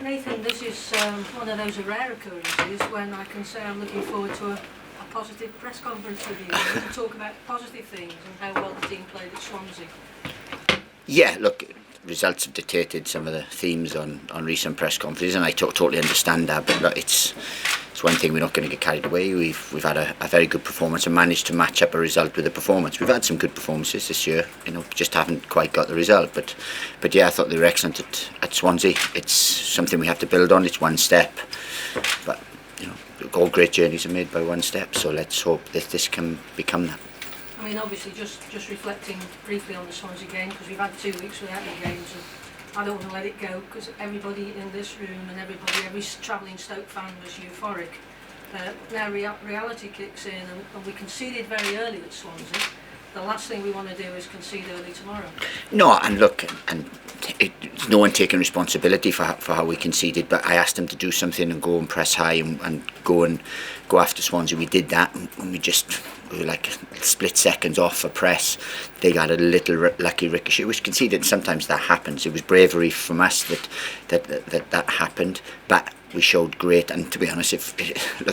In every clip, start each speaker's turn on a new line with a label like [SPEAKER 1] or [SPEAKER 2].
[SPEAKER 1] Nathan, this is one of those rare occurrences when I can say I'm looking forward to a positive press conference with you. We can talk about positive things and how well the team played at Swansea.
[SPEAKER 2] Yeah, look, results have dictated some of the themes on recent press conferences, and I totally understand that. But look, it's one thing, we're not going to get carried away. We've had a very good performance and managed to match up a result with a performance. We've had some good performances this year, just haven't quite got the result. But yeah, I thought they were excellent at Swansea. It's something we have to build on. It's one step, but all great journeys are made by one step. So let's hope that this can become that.
[SPEAKER 1] I mean, obviously, just reflecting briefly on the Swansea game, because we've had 2 weeks without the games, and I don't want to let it go, because everybody in this room and every travelling Stoke fan was euphoric. Now reality kicks in, and we conceded very early at Swansea. The last thing we want to do is concede early tomorrow.
[SPEAKER 2] No, and look, it's no one taking responsibility for how we conceded, but I asked them to do something and go and press high and go after Swansea. We did that, and we were like split seconds off a press. They got a little lucky ricochet, which conceded. Sometimes that happens. It was bravery from us that happened, but we showed great. And to be honest, if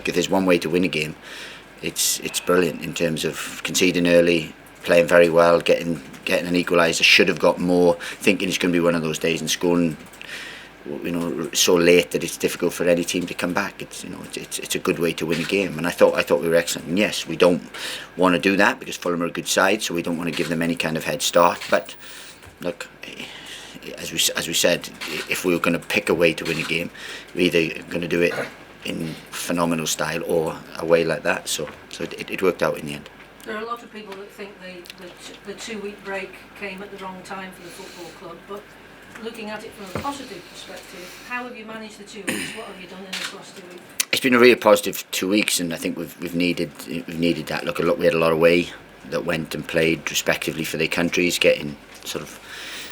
[SPEAKER 2] there's one way to win a game, it's brilliant in terms of conceding early, playing very well, getting an equaliser. Should have got more. Thinking it's going to be one of those days, and scoring so late that it's difficult for any team to come back. It's a good way to win a game, and I thought we were excellent. And yes, we don't want to do that because Fulham are a good side, so we don't want to give them any kind of head start. But look, as we said, if we were going to pick a way to win a game, we're either going to do it in phenomenal style or a way like that. So it worked out in the end.
[SPEAKER 1] There are a lot of people that think the 2-week break came at the wrong time for the football club, but looking at it from a positive perspective, how have you managed the 2 weeks? What have you done in this last 2 weeks? It's
[SPEAKER 2] been a really positive 2 weeks, and I think we've needed that. Look, we had a lot away that went and played respectively for their countries, getting sort of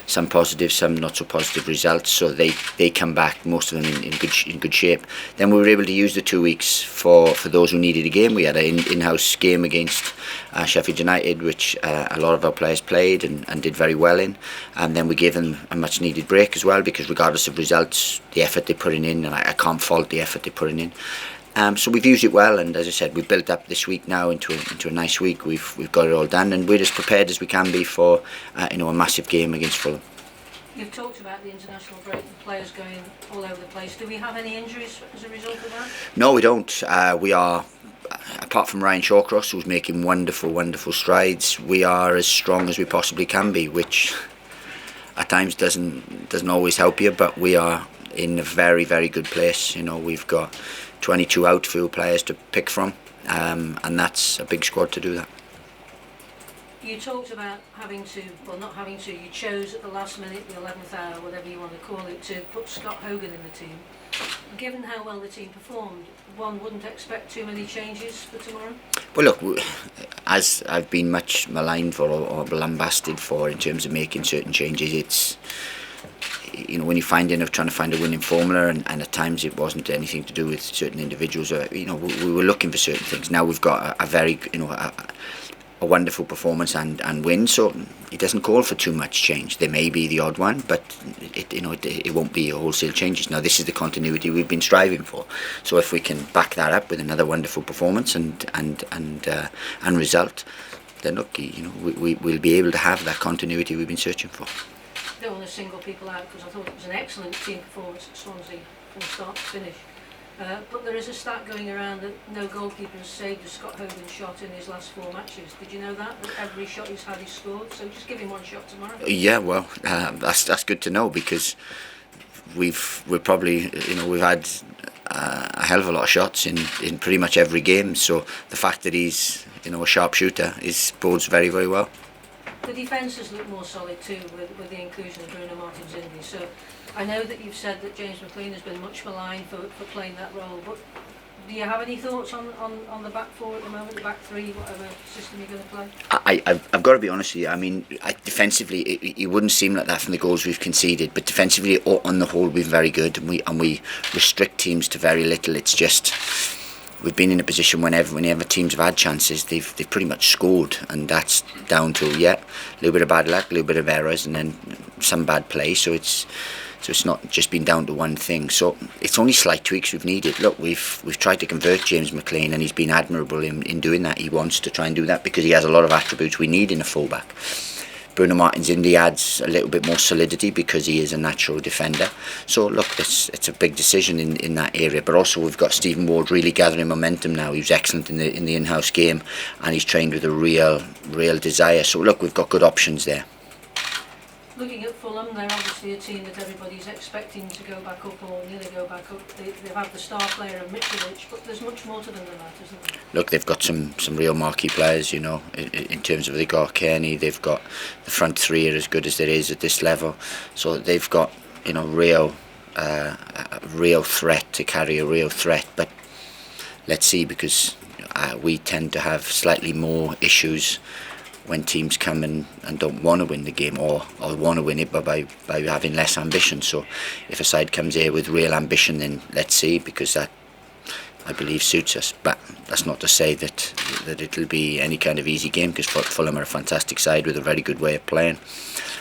[SPEAKER 2] some positive, some not so positive results. So they come back, most of them in good shape. Then we were able to use the 2 weeks for those who needed a game. We had an in-house game against Sheffield United, which a lot of our players played and did very well in. And then we gave them a much needed break as well, because regardless of results, the effort they're putting in, and I can't fault the effort they're putting in. So we've used it well, and as I said, we've built up this week now into a nice week. We've got it all done, and we're as prepared as we can be for a massive game against Fulham.
[SPEAKER 1] You've talked about the international break and players going all over the place. Do we have any injuries as a result of that?
[SPEAKER 2] No, we don't. We are, apart from Ryan Shawcross, who's making wonderful strides, we are as strong as we possibly can be, which at times doesn't always help you, but we are in a very, very good place. We've got 22 outfield players to pick from, and that's a big squad to do that.
[SPEAKER 1] You talked about you chose at the last minute, the 11th hour, whatever you want to call it, to put Scott Hogan in the team. Given how well the team performed, one wouldn't expect too many changes for tomorrow? Well,
[SPEAKER 2] look, as I've been much maligned for or lambasted for in terms of making certain changes, it's when you're trying to find a winning formula, and at times it wasn't anything to do with certain individuals. We were looking for certain things. Now we've got a very a wonderful performance and win, so it doesn't call for too much change. There may be the odd one, but it won't be wholesale changes. Now this is the continuity we've been striving for. So if we can back that up with another wonderful performance and result, then look, we'll be able to have that continuity we've been searching for.
[SPEAKER 1] I don't want to single people out, because I thought it was an excellent team performance at Swansea from start to finish. But there is a stat going around that no goalkeeper has saved a Scott Hogan shot in his last 4 matches. Did you know that every shot he's had he's scored? So just give him one shot tomorrow.
[SPEAKER 2] Yeah, well, that's good to know, because we've had a hell of a lot of shots in pretty much every game. So the fact that he's a sharpshooter bodes very, very well.
[SPEAKER 1] The defence has looked more solid too with the inclusion of Bruno Martins-Indi. So I know that you've said that James McLean has been much maligned for playing that role, but do you have any thoughts on the back four at the moment, the back three, whatever system you're going to play?
[SPEAKER 2] I've got to be honest with you. I mean, defensively, it wouldn't seem like that from the goals we've conceded, but defensively, on the whole, we've been very good, and we restrict teams to very little. It's just we've been in a position whenever teams have had chances, they've pretty much scored, and that's down to a little bit of bad luck, a little bit of errors, and then some bad play. So it's So it's not just been down to one thing. So it's only slight tweaks we've needed. Look, we've tried to convert James McLean, and he's been admirable in doing that. He wants to try and do that because he has a lot of attributes we need in a fullback. Bruno Martins Indy adds a little bit more solidity because he is a natural defender. So look, it's a big decision in that area. But also we've got Stephen Ward really gathering momentum now. He was excellent in the in-house game, and he's trained with a real desire. So look, we've got good options there.
[SPEAKER 1] Looking at Fulham, they're obviously a team that everybody's expecting to go back up or nearly go back up. They've had the star player of Mitrovic, but there's much more to them than that, isn't there?
[SPEAKER 2] Look, they've got some real marquee players, you know, in terms of they've got Kearney, they've got the front three are as good as there is at this level. So they've got, you know, a real threat to carry a real threat. But let's see, because we tend to have slightly more issues when teams come and don't want to win the game or want to win it by having less ambition. So if a side comes here with real ambition, then let's see, because that, I believe, suits us. But that's not to say that it'll be any kind of easy game, because Fulham are a fantastic side with a very good way of playing.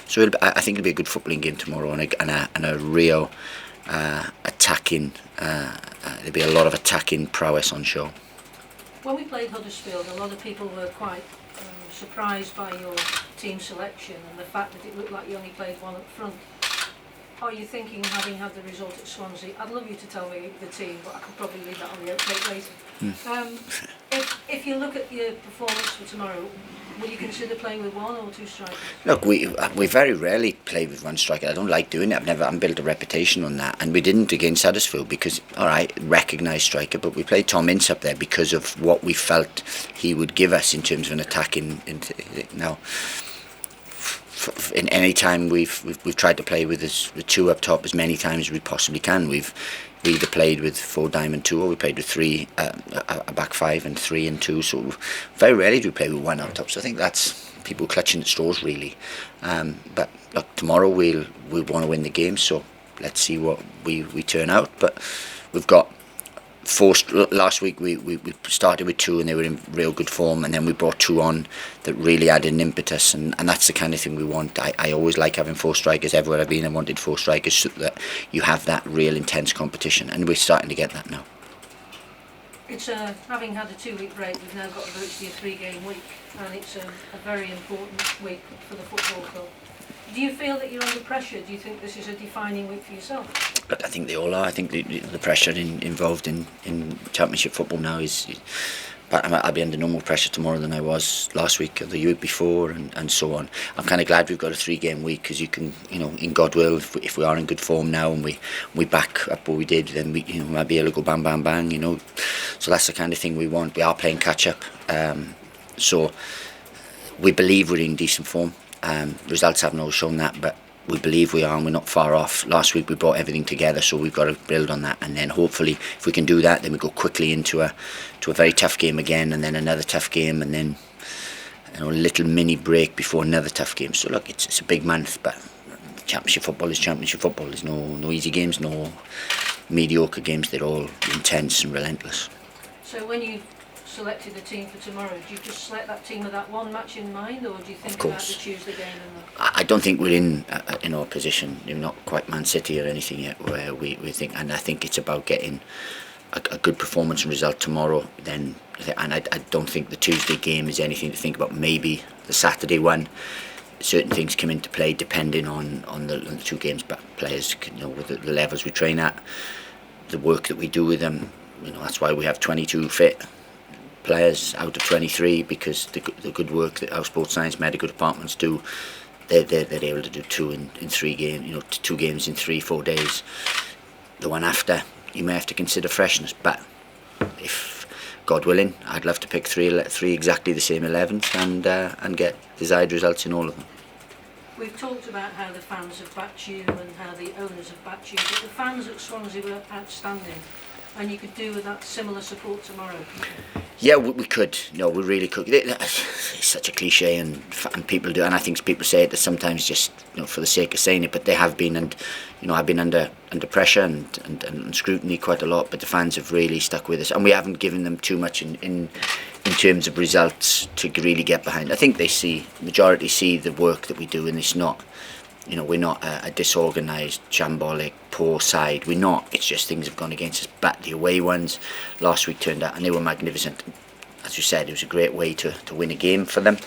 [SPEAKER 2] So I think it'll be a good footballing game tomorrow, and a real attacking, there'll be a lot of attacking prowess on show.
[SPEAKER 1] When we played Huddersfield, a lot of people were quite surprised by your team selection and the fact that it looked like you only played one up front. Are you thinking, having had the result at Swansea, I'd love you to tell me the team, but I could probably leave that on the outtake later. If you look at your performance for tomorrow, will you consider playing with one or two strikers? Look,
[SPEAKER 2] we very rarely play with one striker. I don't like doing it. I've built a reputation on that, and we didn't against Huddersfield because, all right, recognised striker, but we played Tom Ince up there because of what we felt he would give us in terms of an attacking. Now, in any time we've tried to play with the two up top as many times as we possibly can. We either played with 4-2, or we played with three, a back five and 3 and 2. So very rarely do we play with one up top. So I think that's people clutching at straws, really. But look, tomorrow we'll want to win the game. So let's see what we turn out. But we've got last week we started with 2 and they were in real good form, and then we brought 2 on that really added an impetus, and that's the kind of thing we want. I always like having 4 strikers. Everywhere I've been I wanted 4 strikers, so that you have that real intense competition, and we're starting to get that now.
[SPEAKER 1] It's having had a 2-week break, we've now got virtually a 3-game week, and it's a very important week for the football club. Do you feel that you're under pressure? Do you think this is a defining week for yourself?
[SPEAKER 2] But I think they all are. I think the pressure involved in Championship football now is. But I'll be under no more pressure tomorrow than I was last week or the week before, and so on. I'm kind of glad we've got a 3-game week, because you can, you know, in God will, if we are in good form now and we back up what we did, then we, you know, might be able to go bang bang bang, you know. So that's the kind of thing we want. We are playing catch up, so we believe we're in decent form. Results haven't always shown that, but we believe we are, and we're not far off. Last week we brought everything together, so we've got to build on that, and then hopefully if we can do that, then we go quickly into a very tough game again, and then another tough game, and then, you know, a little mini break before another tough game. So look, it's a big month, but Championship football is Championship football. There's no easy games, no mediocre games. They're all intense and relentless.
[SPEAKER 1] So when you selected the team for tomorrow, do you just select that team with that one match in mind, or do you think about the Tuesday game?
[SPEAKER 2] I don't think we're in a position, you know, not quite Man City or anything yet, where we think, and I think it's about getting a good performance and result tomorrow. Then, and I don't think the Tuesday game is anything to think about. Maybe the Saturday one, certain things come into play depending on the 2 games. But players, you know, with the levels we train at, the work that we do with them, you know, that's why we have 22 fit players out of 23, because the good work that our sports science medical departments do, they're able to do 2 in 3 games, you know, 2 games in 3-4 days. The one after, you may have to consider freshness, but if God willing, I'd love to pick 3 exactly the same 11s and get desired results in all of them.
[SPEAKER 1] We've talked about how the fans have backed you and how the owners have backed you, but the fans at Swansea were outstanding, and you could do with that similar support tomorrow.
[SPEAKER 2] Yeah, we could. No, we really could. It's such a cliche, and people do, and I think people say it sometimes just, you know, for the sake of saying it. But they have been, and you know, I've been under pressure and scrutiny quite a lot. But the fans have really stuck with us, and we haven't given them too much in terms of results to really get behind. I think majority see the work that we do, and it's not You know, we're not a disorganised, shambolic, poor side. We're not. It's just things have gone against us. But the away ones last week turned out, and they were magnificent. As you said, it was a great way to win a game for them.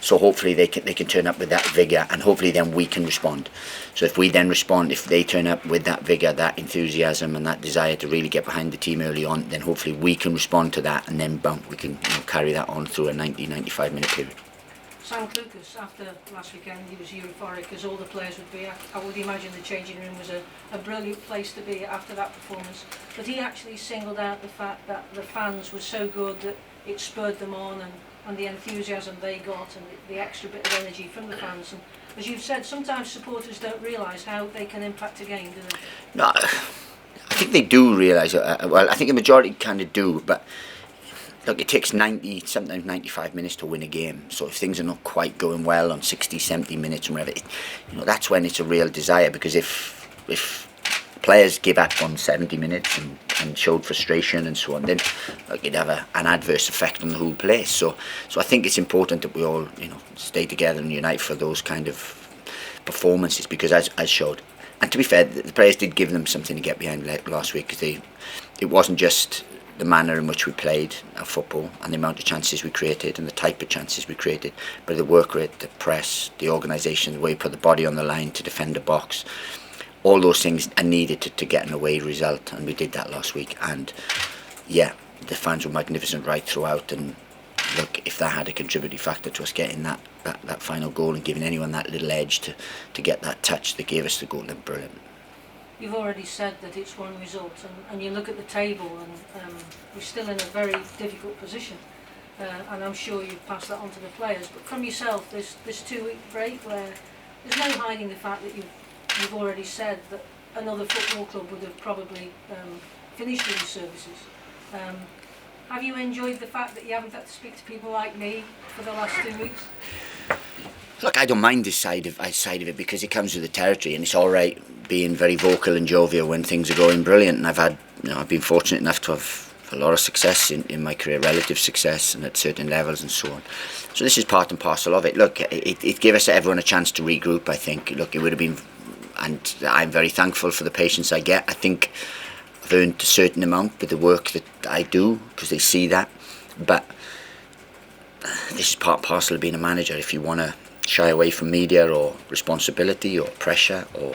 [SPEAKER 2] So hopefully they can turn up with that vigour, and hopefully then we can respond. So if we then respond, if they turn up with that vigour, that enthusiasm and that desire to really get behind the team early on, then hopefully we can respond to that, and then boom, we can carry that on through a 90-95 minute period.
[SPEAKER 1] Sam Lucas, after last weekend, he was euphoric, as all the players would be. I would imagine the changing room was a brilliant place to be after that performance. But he actually singled out the fact that the fans were so good that it spurred them on, and the enthusiasm they got, and the extra bit of energy from the fans. And as you've said, sometimes supporters don't realise how they can impact a game, do they?
[SPEAKER 2] No, I think they do realise it. Well, I think the majority kind of do, but look, it takes 90, sometimes 95 minutes to win a game. So if things are not quite going well on 60, 70 minutes and whatever, that's when it's a real desire. Because if players give up on 70 minutes and showed frustration and so on, then it'd have an adverse effect on the whole place. So I think it's important that we all, stay together and unite for those kind of performances, because as showed. And to be fair, the players did give them something to get behind last week, because it wasn't just the manner in which we played our football and the amount of chances we created and the type of chances we created, but the work rate, the press, the organisation, the way we put the body on the line to defend the box, all those things are needed to get an away result, and we did that last week. And yeah, the fans were magnificent right throughout, and look, if that had a contributing factor to us getting that final goal and giving anyone that little edge to get that touch that gave us the goal, then brilliant.
[SPEAKER 1] You've already said that it's one result, and you look at the table, and we're still in a very difficult position, and I'm sure you've passed that on to the players. But from yourself, this 2-week break where there's no hiding the fact that you've already said that another football club would have probably finished these services. Have you enjoyed the fact that you haven't had to speak to people like me for the last 2 weeks?
[SPEAKER 2] Look, I don't mind this side of it, because it comes with the territory, and it's all right being very vocal and jovial when things are going brilliant. And I've been fortunate enough to have a lot of success in my career, relative success, and at certain levels and so on. So this is part and parcel of it. Look, it gave us everyone a chance to regroup, I think. Look, it would have been, and I'm very thankful for the patience I get. I think I've earned a certain amount with the work that I do, because they see that. But this is part and parcel of being a manager. If you want to shy away from media or responsibility or pressure or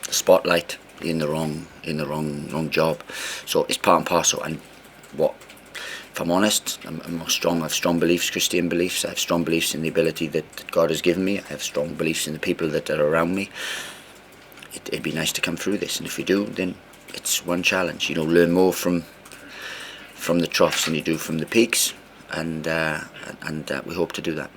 [SPEAKER 2] the spotlight, you're in the wrong job. So it's part and parcel. And if I'm honest, I'm strong. I have strong beliefs, Christian beliefs. I have strong beliefs in the ability that God has given me. I have strong beliefs in the people that are around me. It'd be nice to come through this, and if we do, then it's one challenge. Learn more from the troughs than you do from the peaks, and we hope to do that.